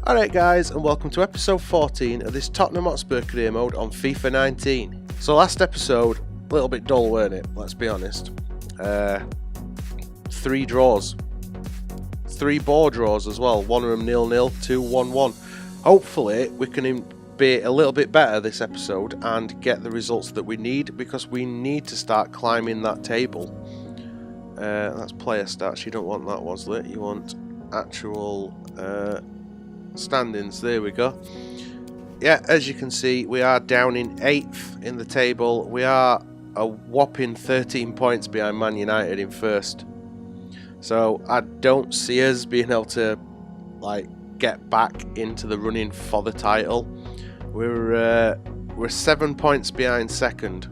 Alright guys, and welcome to episode 14 of this Tottenham Hotspur career mode on FIFA 19. So last episode, a little bit dull, weren't it? Let's be honest. 3 draws. 3 ball draws as well. One of them 0-0, 2 1-1. Hopefully we can be a little bit better this episode and get the results that we need, because we need to start climbing that table. That's player stats. You don't want that, was it? You want actual standings. There we go. Yeah, as you can see, we are down in 8th in the table. We are a whopping 13 points behind Man United in 1st. So I don't see us being able to get back into the running for the title. We're 7 points behind 2nd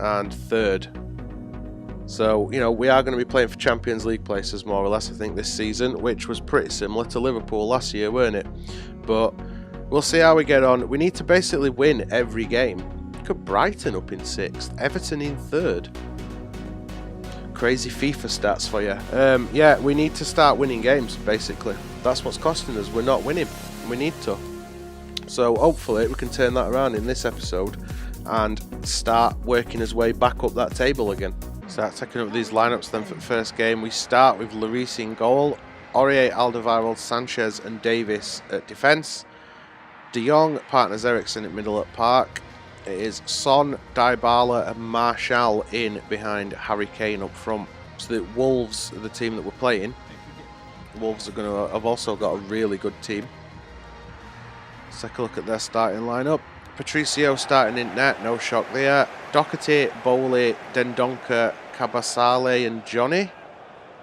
and 3rd. So, you know, we are going to be playing for Champions League places more or less, I think, this season, which was pretty similar to Liverpool last year, weren't it? But we'll see how we get on. We need to basically win every game. Look at Brighton up in 6th, Everton in 3rd. Crazy FIFA stats for you. Yeah, we need to start winning games, basically. That's what's costing us. We're not winning. We need to. So hopefully we can turn that around in this episode and start working his way back up that table again. Start taking up these lineups then for the first game. We start with Lloris in goal, Aurier, Alderweireld, Sanchez and Davis at defence. De Jong partners Eriksen at middle at Park. It is Son, Dybala and Martial in behind Harry Kane up front. So the Wolves are the team that we're playing. Wolves are going to have also got a really good team. Let's take a look at their starting lineup. Patricio starting in net, no shock there. Doherty, Bowley, Dendoncker, Cabasale and Johnny.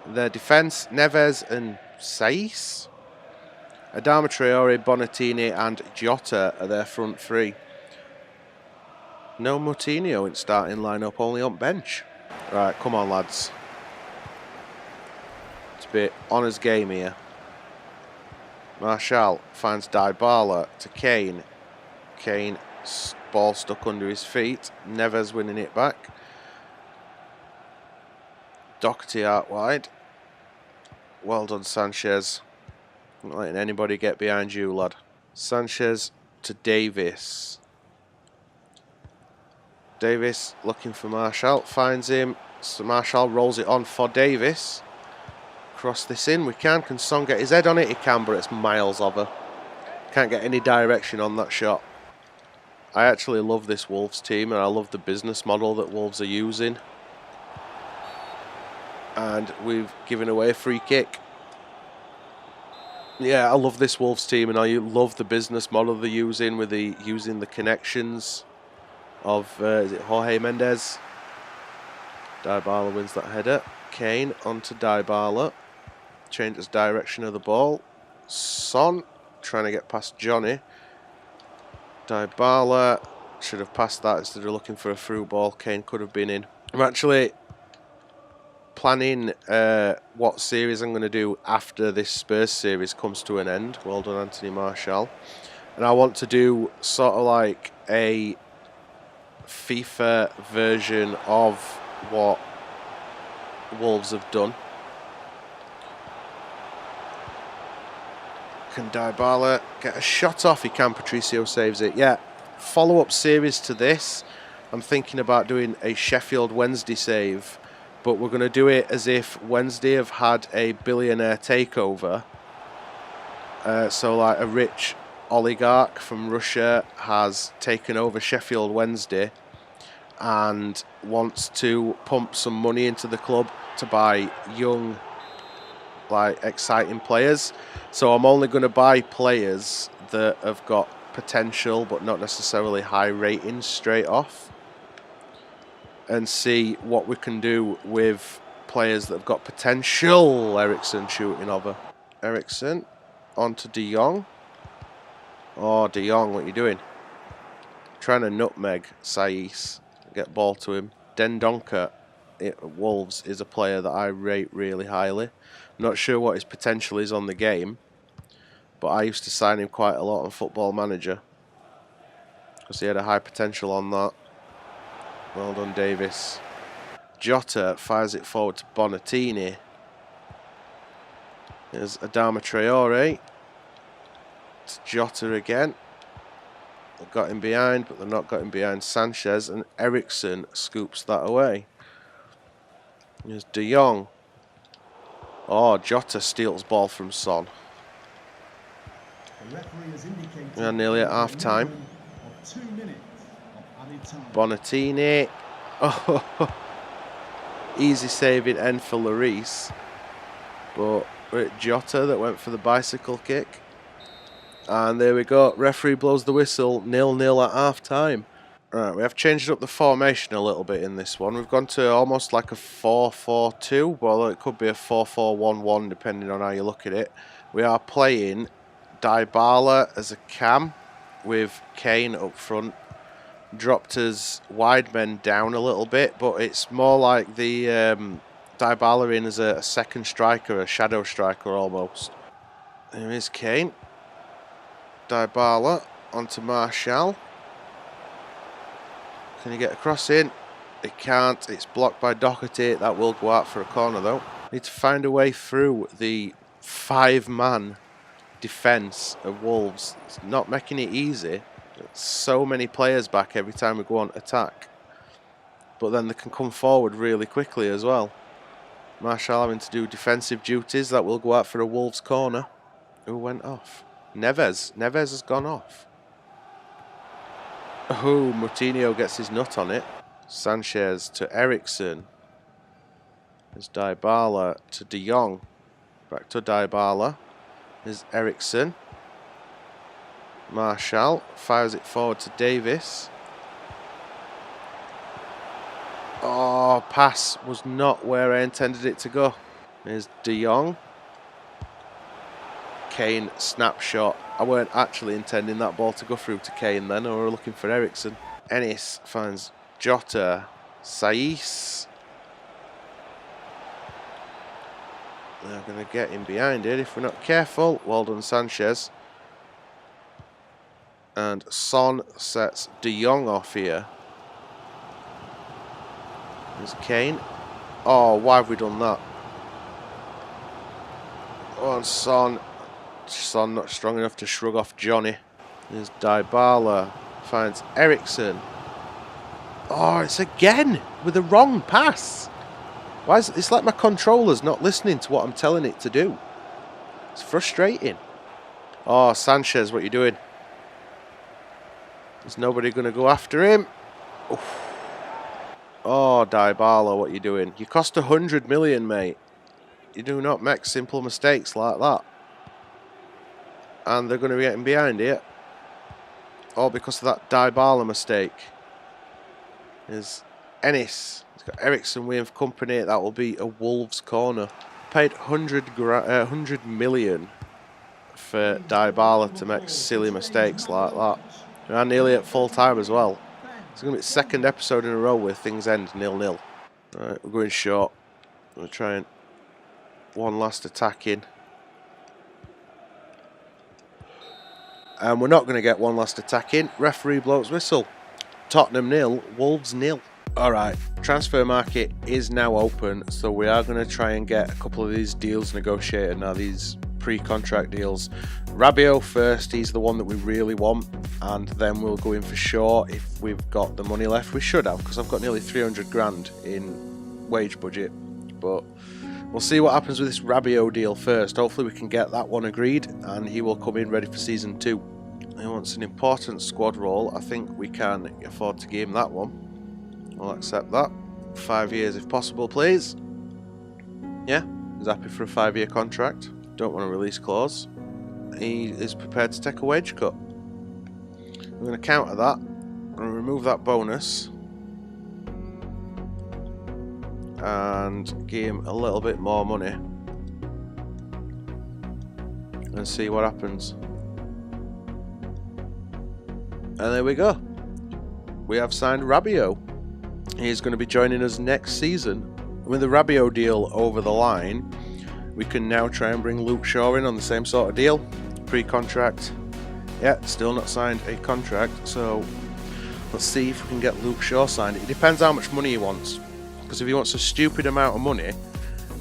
Their defence, Neves and Saiss. Adama Traore, Bonatini and Jota are their front 3. No Moutinho in starting lineup, only on bench. Right, come on lads. It's a bit honours game here. Martial finds Dybala to Kane. Kane, ball stuck under his feet. Neves winning it back. Doherty out wide. Well done, Sanchez. Not letting anybody get behind you, lad. Sanchez to Davis. Davis looking for Martial. Finds him. So Martial rolls it on for Davis. Cross this in. We can. Can Son get his head on it? He can, but it's miles over. Can't get any direction on that shot. I actually love this Wolves team, and I love the business model that Wolves are using. And we've given away a free kick. Yeah, I love this Wolves team, and I love the business model they're using with using the connections of is it Jorge Mendes? Dybala wins that header. Kane onto Dybala. Changes direction of the ball. Son trying to get past Johnny. Dybala should have passed that instead of looking for a through ball. Kane could have been in. I'm actually planning what series I'm going to do after this Spurs series comes to an end. Well done, Anthony Martial. And I want to do sort of like a FIFA version of what Wolves have done. Can Dybala get a shot off? He can. Patricio saves it. Yeah, follow-up series to this. I'm thinking about doing a Sheffield Wednesday save, but we're going to do it as if Wednesday have had a billionaire takeover. So like a rich oligarch from Russia has taken over Sheffield Wednesday and wants to pump some money into the club to buy young, exciting players. So I'm only going to buy players that have got potential but not necessarily high ratings straight off, and see what we can do with players that have got potential. Eriksen shooting over. Eriksen onto De Jong. Oh, De Jong, what are you doing? Trying to nutmeg Saiss. Get ball to him. Dendoncker at Wolves is a player that I rate really highly. Not sure what his potential is on the game, but I used to sign him quite a lot on Football Manager because he had a high potential on that. Well done, Davis. Jota fires it forward to Bonatini. There's Adama Traore to It's Jota again. They've got him behind, but they're not got him behind Sanchez, and Eriksen scoops that away. Here's De Jong. Oh, Jota steals ball from Son. We are nearly at half time. Bonatini. Oh, easy saving end for Lloris. But it's Jota that went for the bicycle kick. And there we go. Referee blows the whistle. 0-0 at half time. Right, we have changed up the formation a little bit in this one. We've gone to almost like a 4-4-2. Well, it could be a 4-4-1-1 depending on how you look at it. We are playing Dybala as a cam with Kane up front. Dropped his wide men down a little bit, but it's more like the Dybala in as a second striker, a shadow striker almost. There is Kane. Dybala onto Martial. Can he get across in? He can't. It's blocked by Doherty. That will go out for a corner though. Need to find a way through the 5-man defence of Wolves. It's not making it easy. There's so many players back every time we go on attack. But then they can come forward really quickly as well. Martial having to do defensive duties. That will go out for a Wolves corner. Who went off? Neves. Neves has gone off. Oh, Moutinho gets his nut on it. Sanchez to Eriksen. There's Dybala to De Jong. Back to Dybala. There's Eriksen. Martial fires it forward to Davis. Oh, pass was not where I intended it to go. There's De Jong. Kane snapshot. I weren't actually intending that ball to go through to Kane then. I were looking for Eriksen. Ennis finds Jota. Saiss. They're going to get him behind it if we're not careful. Well done, Sanchez. And Son sets De Jong off here. There's Kane. Oh, why have we done that? Oh, and Son. Son not strong enough to shrug off Johnny. There's Dybala. Finds Eriksen. Oh, it's again with the wrong pass. Why is it? It's like my controller's not listening to what I'm telling it to do. It's frustrating. Oh, Sanchez, what are you doing? Is nobody going to go after him? Oof. Oh, Dybala, what are you doing? You cost 100 million, mate. You do not make simple mistakes like that. And they're going to be getting behind here. All because of that Dybala mistake. There's Ennis. He's got Eriksen with company. That will be a Wolves corner. Paid 100 million for Dybala to make silly mistakes like that. We are nearly at full time as well. It's going to be the second episode in a row where things end 0-0. Right, we're going short. We're trying one last attack in. And we're not going to get one last attack in. Referee blows whistle. Tottenham 0, Wolves 0. Alright, transfer market is now open, so we are going to try and get a couple of these deals negotiated now, these pre-contract deals. Rabiot first, he's the one that we really want, and then we'll go in for Shaw if we've got the money left. We should have, because I've got nearly 300 grand in wage budget, but we'll see what happens with this Rabiot deal first. Hopefully we can get that one agreed, and he will come in ready for Season 2. He wants an important squad role. I think we can afford to give him that one. I'll accept that. 5 years if possible, please. Yeah, he's happy for a 5-year contract. Don't want a release clause. He is prepared to take a wage cut. I'm going to counter that. I'm going to remove that bonus. And give him a little bit more money. And see what happens. And there we go. We have signed Rabiot. He's going to be joining us next season. With the Rabiot deal over the line, we can now try and bring Luke Shaw in on the same sort of deal. Pre-contract. Yeah, still not signed a contract, so let's see if we can get Luke Shaw signed. It depends how much money he wants. Because if he wants a stupid amount of money,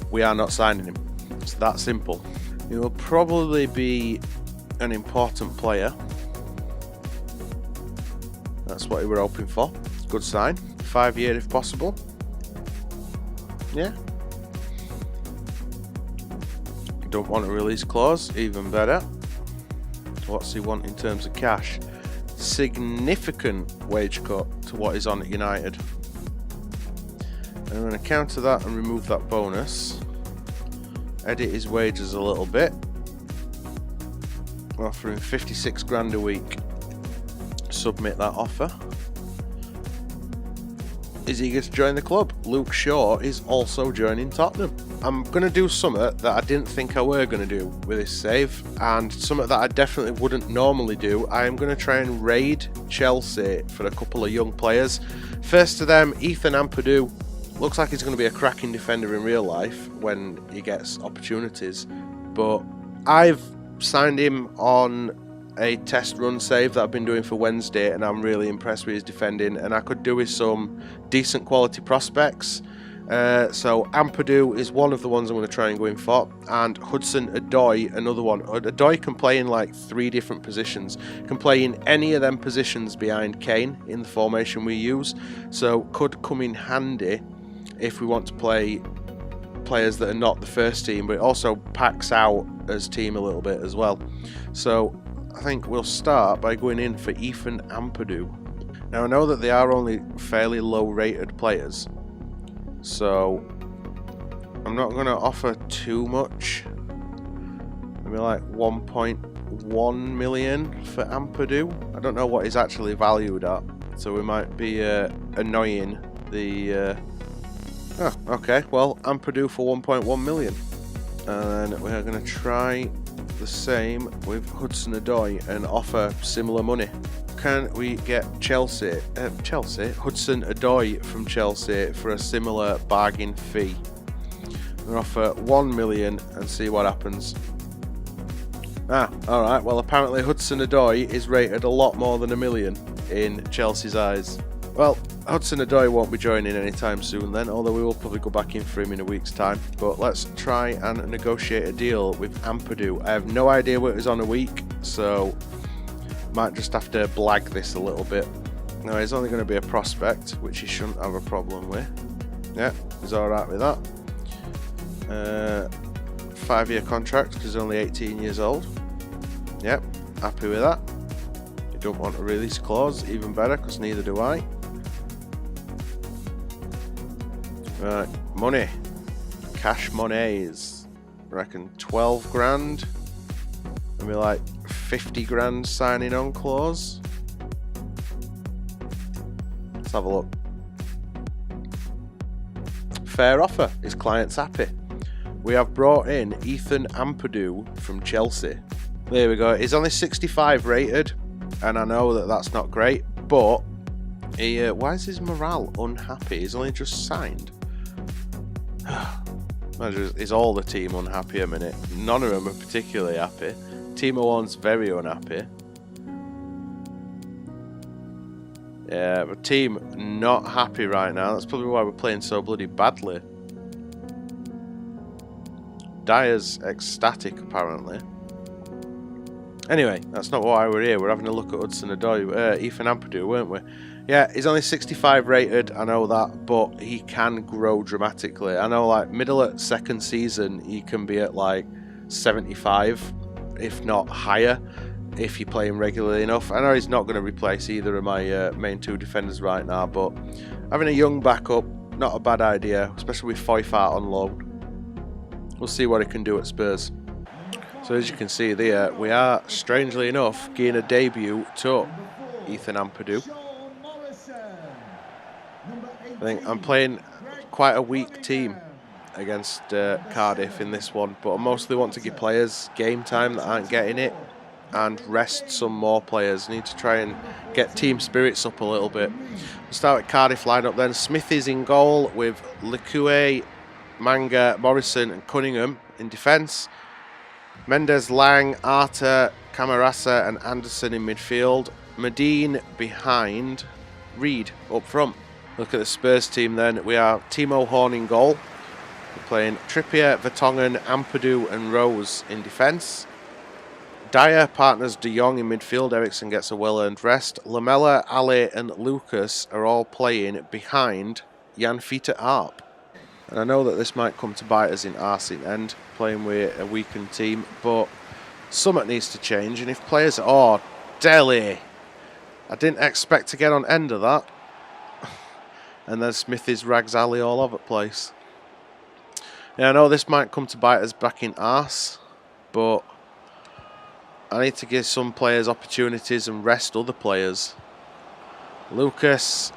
we are not signing him. It's that simple. He will probably be an important player. That's what we were hoping for. Good sign. 5 year if possible. Yeah. Don't want a release clause, even better. What's he want in terms of cash? Significant wage cut to what is on at United. I'm going to counter that and remove that bonus. Edit his wages a little bit. Offering 56 grand a week. Submit that offer. Is eager to join the club. Luke Shaw is also joining Tottenham. I'm going to do something that I didn't think I were going to do with this save, and something that I definitely wouldn't normally do. I am going to try and raid Chelsea for a couple of young players. First to them, Ethan Ampadu. Looks like he's going to be a cracking defender in real life when he gets opportunities, but I've signed him on a test run save that I've been doing for Wednesday, and I'm really impressed with his defending, and I could do with some decent quality prospects. So Ampadu is one of the ones I'm going to try and go in for, and Hudson-Odoi another one. Odoi can play in like 3 different positions, can play in any of them positions behind Kane in the formation we use, so could come in handy if we want to play players that are not the first team, but it also packs out as team a little bit as well. So I think we'll start by going in for Ethan Ampadu. Now I know that they are only fairly low rated players, so I'm not going to offer too much. Maybe like 1.1 million for Ampadu. I don't know what he's actually valued at, so we might be annoying the... Oh, okay, well, Ampadu for 1.1 million. And we are going to try the same with Hudson-Odoi and offer similar money. Can we get Hudson-Odoi from Chelsea for a similar bargain fee? We'll offer 1 million and see what happens. Alright, well apparently Hudson-Odoi is rated a lot more than 1 million in Chelsea's eyes. Well, Hudson-Odoi won't be joining anytime soon then, although we will probably go back in for him in a week's time. But let's try and negotiate a deal with Ampadu. I have no idea what it is on a week, so might just have to blag this a little bit. Now, he's only going to be a prospect, which he shouldn't have a problem with. Yeah, he's alright with that. 5-year contract, because he's only 18 years old. Yep, happy with that. You don't want a release clause, even better, because neither do I. Right, money. Cash monies. I reckon 12 grand. Maybe like 50 grand signing on clause. Let's have a look. Fair offer. His client's happy. We have brought in Ethan Ampadu from Chelsea. There we go. He's only 65 rated, and I know that that's not great, but he, why is his morale unhappy? He's only just signed. Is all the team unhappy a minute? None of them are particularly happy. Timo Warne's very unhappy. Yeah, the team not happy right now. That's probably why we're playing so bloody badly. Dyer's ecstatic, apparently. Anyway, that's not why we're here. We're having a look at Hudson-Odoi, Ethan Ampadu, weren't we? Yeah, he's only 65 rated, I know that, but he can grow dramatically. I know, like, middle at second season, he can be at, like, 75, if not higher, if you play him regularly enough. I know he's not going to replace either of my main 2 defenders right now, but having a young backup, not a bad idea, especially with Fifa on loan. We'll see what he can do at Spurs. So as you can see there, we are, strangely enough, getting a debut to Ethan Ampadu. I think I'm playing quite a weak team against Cardiff in this one, but I mostly want to give players game time that aren't getting it and rest some more players. Need to try and get team spirits up a little bit. We'll start with Cardiff lineup then. Smith is in goal with Lekue, Manga, Morrison and Cunningham in defence. Mendes, Lang, Arter, Camarasa and Anderson in midfield. Medine behind, Reed up front. Look at the Spurs team then. We are Timo Horn in goal. We're playing Trippier, Vertonghen, Ampadu and Rose in defence. Dyer partners De Jong in midfield. Ericsson gets a well-earned rest. Lamella, Ali and Lucas are all playing behind Jan Fiete Arp. And I know that this might come to bite us in arse in end, playing with a weakened team, but something needs to change. And if players... Oh, Dele! I didn't expect to get on end of that. And then Smithy's rags Ali all over the place. Yeah, I know this might come to bite us back in arse, but I need to give some players opportunities and rest other players. Lucas,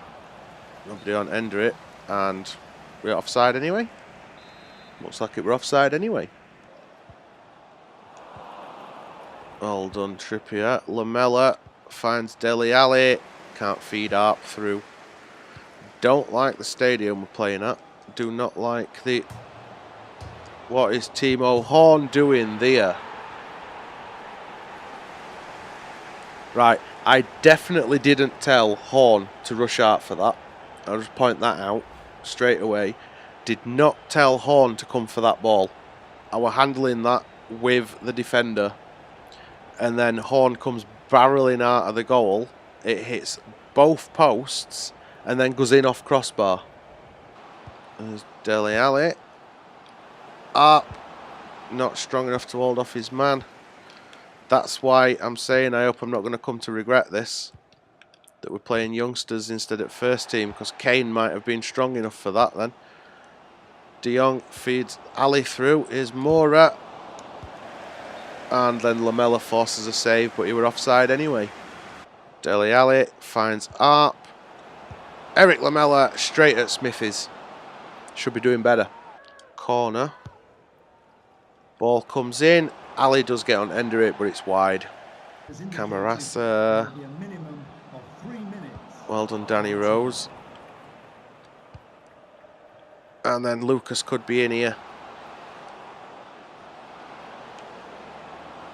nobody on ender it, and we're offside anyway. Looks like it we're offside anyway. Well done, Trippier. Lamella finds Dele Alli, can't feed Arp through. Don't like the stadium we're playing at. Do not like the... What is Timo Horn doing there? Right, I definitely didn't tell Horn to rush out for that. I'll just point that out straight away. Did not tell Horn to come for that ball. I was handling that with the defender. And then Horn comes barreling out of the goal. It hits both posts and then goes in off crossbar. There's Dele Alli. Arp, not strong enough to hold off his man. That's why I'm saying I hope I'm not going to come to regret this. That we're playing youngsters instead of first team, because Kane might have been strong enough for that then. De Jong feeds Ali through. Here's Mora. And then Lamella forces a save, but he were offside anyway. Dele Alli finds Arp. Eric Lamella straight at Smithies. Should be doing better. Corner. Ball comes in. Ali does get on ender it, but it's wide. Camarasa. Well done, Danny Rose. And then Lucas could be in here.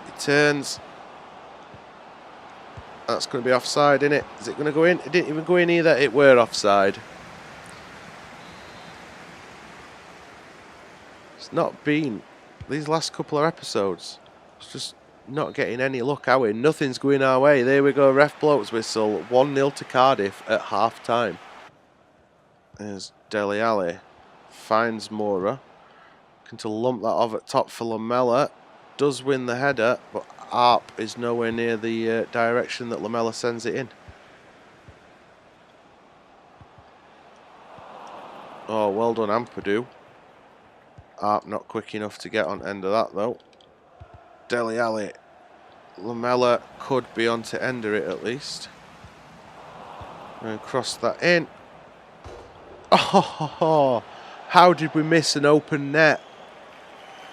He turns. That's going to be offside, isn't it? Is it going to go in? It didn't even go in either. It were offside. It's not been... These last couple of episodes, it's just not getting any luck, are we? Nothing's going our way. There we go, ref blows whistle. 1-0 to Cardiff at half-time. There's Dele Alli. Finds Mora. Looking to lump that off at top for Lamella. Does win the header, but Arp is nowhere near the direction that Lamella sends it in. Oh, well done, Ampadu. Arp not quick enough to get on end of that though. Dele Alli. Lamella could be on to ender it at least. And cross that in. Oh, how did we miss an open net?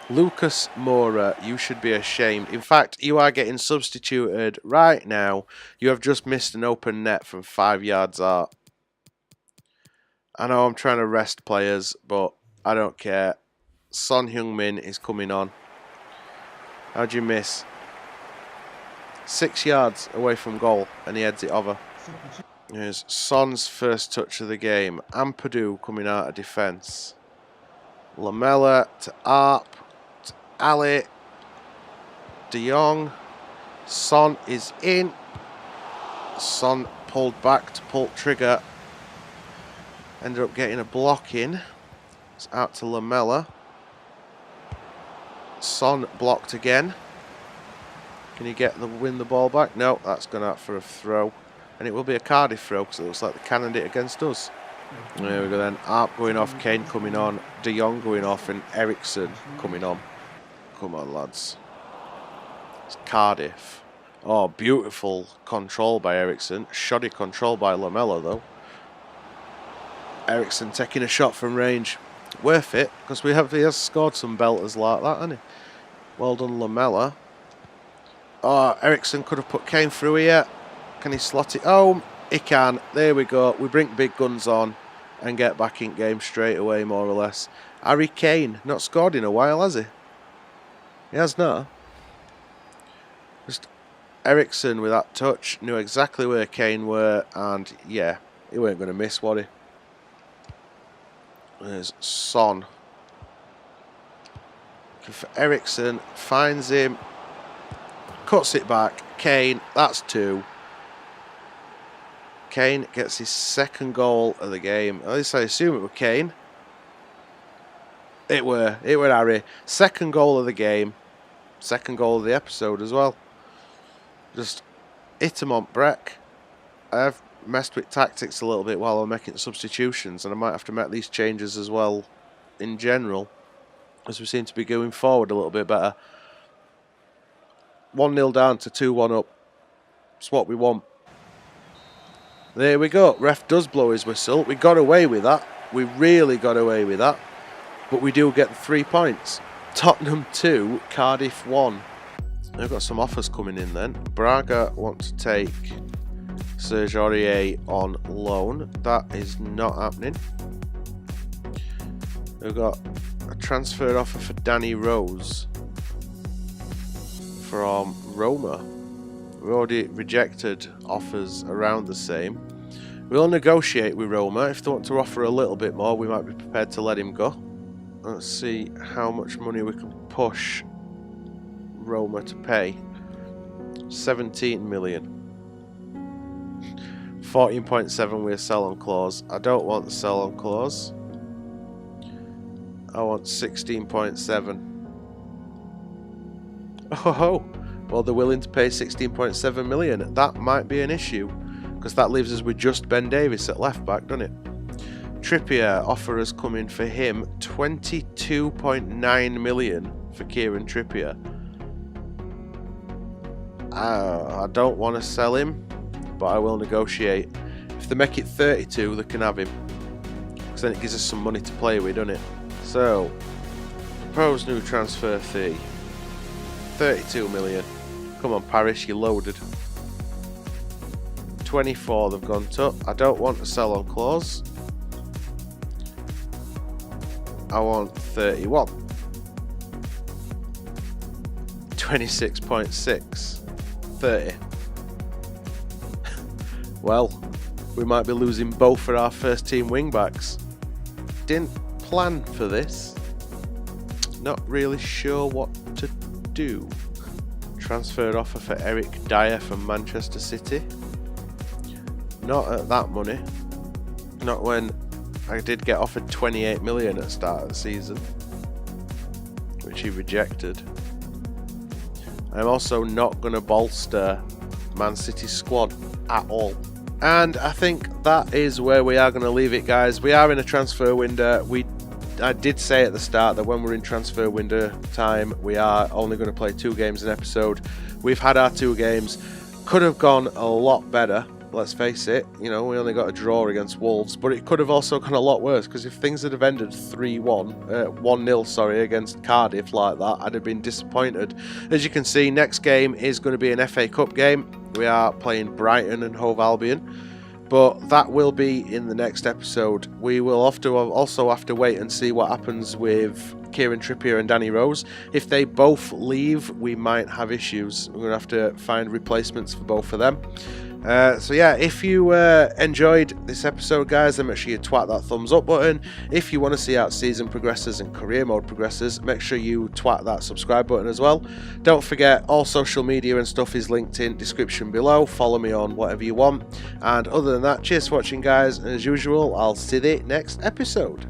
Lucas Moura, you should be ashamed. In fact, you are getting substituted right now. You have just missed an open net from 5 yards out. I know I'm trying to rest players, but I don't care. Son Heung-min is coming on. How'd you miss? 6 yards away from goal, and he heads it over. Here's Son's first touch of the game. Ampadu coming out of defence. Lamella to Arp. To Ali. De Jong. Son is in. Son pulled back to pull trigger. Ended up getting a block in. It's out to Lamella. Son blocked again. Can he win the ball back? No, that's gone out for a throw. And it will be a Cardiff throw because it looks like they cannoned it against us. There we go then. Arp going off, Kane coming on, De Jong going off, and Ericsson coming on. Come on, lads. It's Cardiff. Oh, beautiful control by Ericsson. Shoddy control by Lamella, though. Ericsson taking a shot from range. Worth it, because he has scored some belters like that, hasn't he? Well done, Lamella. Oh, Ericsson could have put Kane through here. Can he slot it home? He can. There we go. We bring big guns on and get back in game straight away, more or less. Harry Kane, not scored in a while, has he? He has not. Just Ericsson with that touch, knew exactly where Kane were, and yeah, he weren't going to miss, was he? There's Son. Looking for Ericsson, finds him. cuts it back. Kane, that's 2. Kane gets his second goal of the game. At least I assume it were Kane. It were Harry. Second goal of the game. Second goal of the episode as well. Just hit him on Breck. I've messed with tactics a little bit while I'm making substitutions, and I might have to make these changes as well in general, as we seem to be going forward a little bit better. 1-0 down to 2-1 up. It's what we want. There we go. Ref does blow his whistle. We got away with that. We really got away with that. But we do get the 3 points. Tottenham 2, Cardiff 1. They've got some offers coming in then. Braga want to take Serge Aurier on loan. That is not happening. We've got a transfer offer for Danny Rose from Roma. We already rejected offers around the same. We'll negotiate with Roma. If they want to offer a little bit more, we might be prepared to let him go. Let's see how much money we can push Roma to pay. 17 million. 14.7 with a sell-on clause. I don't want the sell-on clause. I want 16.7. Oh, well, they're willing to pay 16.7 million. That might be an issue, because that leaves us with just Ben Davies at left back, doesn't it? Trippier, offer has come in for him. 22.9 million for Kieran Trippier. I don't want to sell him, but I will negotiate. If they make it 32, they can have him, because then it gives us some money to play with, doesn't it? So, proposed new transfer fee, 32 million. Come on, Paris, you're loaded. 24 they've gone to. I don't want a sell-on clause. I want 31. 26.6. 30. Well, we might be losing both for our first team wing-backs. Didn't plan for this. Not really sure what to do. Transfer offer for Eric Dyer from Manchester City. Not at that money. Not when I did get offered 28 million at the start of the season, which he rejected. I'm also not going to bolster Man City's squad at all. And I think that is where we are going to leave it, guys. We are in a transfer window. I did say at the start that when we're in transfer window time, we are only going to play 2 games an episode. We've had our 2 games. Could have gone a lot better. Let's face it, you know, we only got a draw against Wolves, but it could have also gone a lot worse, because if things had ended 1-0, against Cardiff like that, I'd have been disappointed. As you can see, next game is going to be an FA Cup game. We are playing Brighton and Hove Albion, but that will be in the next episode. We will also have to wait and see what happens with Kieran Trippier and Danny Rose. If they both leave, we might have issues. We're going to have to find replacements for both of them. So yeah, if you enjoyed this episode, guys, then make sure you twat that thumbs up button. If you want to see how season progresses and career mode progresses, make sure you twat that subscribe button as well. Don't forget, all social media and stuff is linked in description below. Follow me on whatever you want. And other than that, cheers for watching, guys. And as usual, I'll see you next episode.